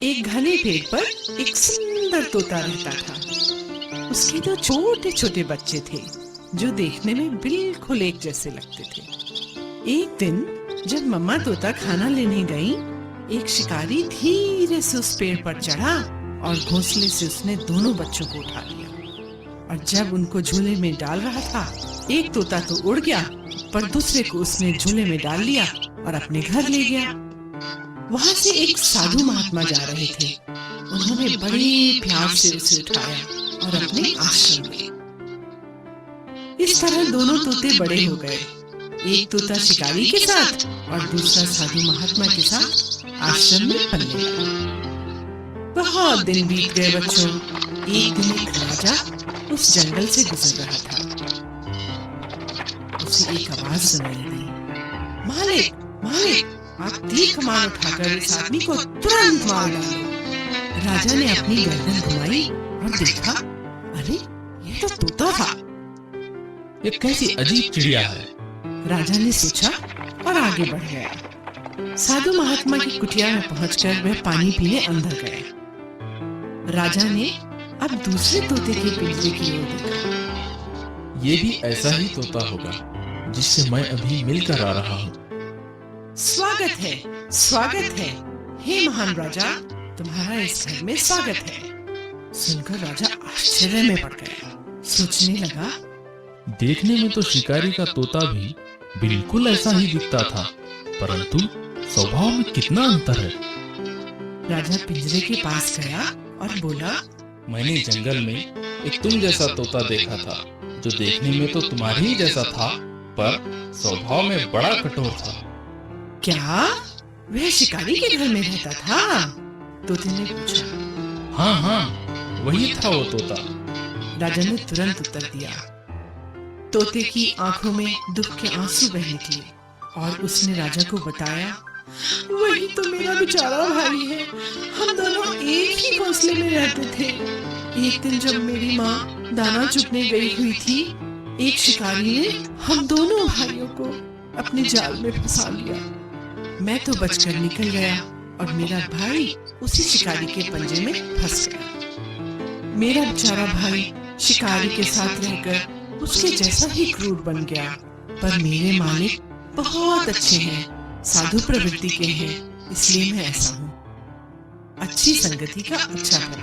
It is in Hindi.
एक घने पेड़ पर एक सुंदर तोता रहता था। उसके दो छोटे छोटे बच्चे थे जो देखने में बिल्कुल एक जैसे लगते थे। एक दिन जब मम्मा तोता खाना लेने गई, एक शिकारी धीरे से उस पेड़ पर चढ़ा और घोंसले से उसने दोनों बच्चों को उठा लिया। और जब उनको झूले में डाल रहा था, एक तोता तो उड़ गया, पर दूसरे को उसने झूले में डाल लिया और अपने घर ले गया। वहाँ से एक साधु महात्मा जा रहे थे। उन्होंने बड़े प्यार से उसे उठाया और अपने आश्रम में। इस तरह दोनों तोते बड़े हो गए। एक तोता शिकारी के साथ और दूसरा साधु महात्मा के साथ आश्रम में पलने लगा। बहुत दिन बीत गए बच्चों। एक दिन एक राजा उस जंगल से गुजर रहा था। उसे एक आवाज सुनाई दी, मालिक मालिक, आप तीर कमान उठाकर इस आदमी को तुरंत मार डालो। राजा ने अपनी गर्दन घुमाई और देखा, अरे ये तो तोता था। ये कैसी अजीब चिड़िया है, राजा ने सोचा और आगे बढ़ गया। साधु महात्मा की कुटिया में पहुंचकर वह पानी पीने अंदर गया। राजा ने अब दूसरे तोते के पिंजरे की ओर देखा। ये भी ऐसा ही तोता होगा जिससे मैं अभी मिलकर आ रहा हूँ। स्वागत है, स्वागत है, हे महान राजा, तुम्हारा इस घर में स्वागत है। सुनकर राजा आश्चर्य में पड़ गया। सोचने लगा, देखने में तो शिकारी का तोता भी बिल्कुल ऐसा ही दिखता था, परंतु स्वभाव में कितना अंतर है। राजा पिंजरे के पास गया और बोला, मैंने जंगल में एक तुम जैसा तोता देखा था, जो देखने में तो तुम्हारे ही जैसा था, पर स्वभाव में बड़ा कठोर था। क्या वह शिकारी के घर में रहता था? तोते ने पूछा। हाँ हाँ, वही था वो तोता। राजा ने तुरंत उत्तर दिया। तोते की आंखों में दुख के आंसू बह निकले और उसने राजा को बताया, वही तो मेरा बेचारा भाई है। हम दोनों एक ही घोंसले में रहते थे। एक दिन जब मेरी माँ दाना चुगने गई हुई थी, एक शिकारी ने हम दोनों भाइयों को अपने जाल में फंसा लिया। मैं तो बचकर निकल गया और मेरा भाई उसी शिकारी के पंजे में फंस गया। मेरा बेचारा भाई शिकारी के साथ रहकर उसके जैसा ही क्रूर बन गया, पर मेरे मालिक बहुत अच्छे हैं, साधु प्रवृत्ति के हैं, इसलिए मैं ऐसा हूँ। अच्छी संगति का अच्छा प्रभाव।